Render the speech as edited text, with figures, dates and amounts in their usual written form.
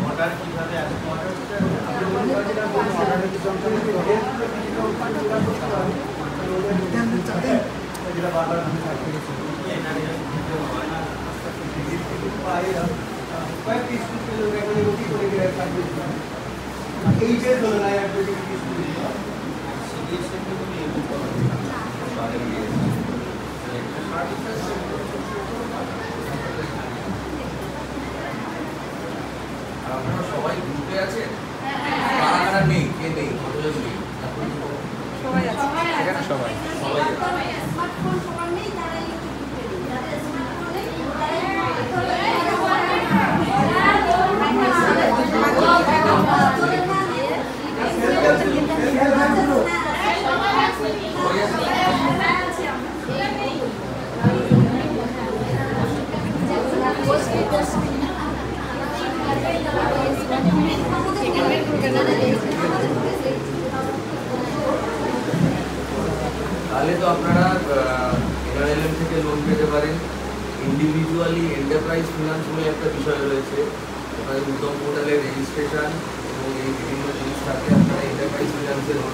Order কিভাবে আপনারা সবাই গ্রুপে আছেন? কারা কারা নেই? কে নেই? কতজন নেই? সবাই আছে। এখানে সবাই সবাই স্মার্টফোন সবার নেই, তারা একটু গ্রুপে নেই। যাদের স্মার্টফোন নেই তাহলে তো আপনারা NRLM থেকে লোন পেতে পারেন। ইন্ডিভিজুয়ালি এন্টারপ্রাইজ ফিনান্স বলে একটা বিষয় রয়েছে, ওখানে উদ্যম পোর্টালের রেজিস্ট্রেশন এবং এই বিভিন্ন জিনিস থাকে, আপনারা এন্টারপ্রাইজ ফিনান্সের লোন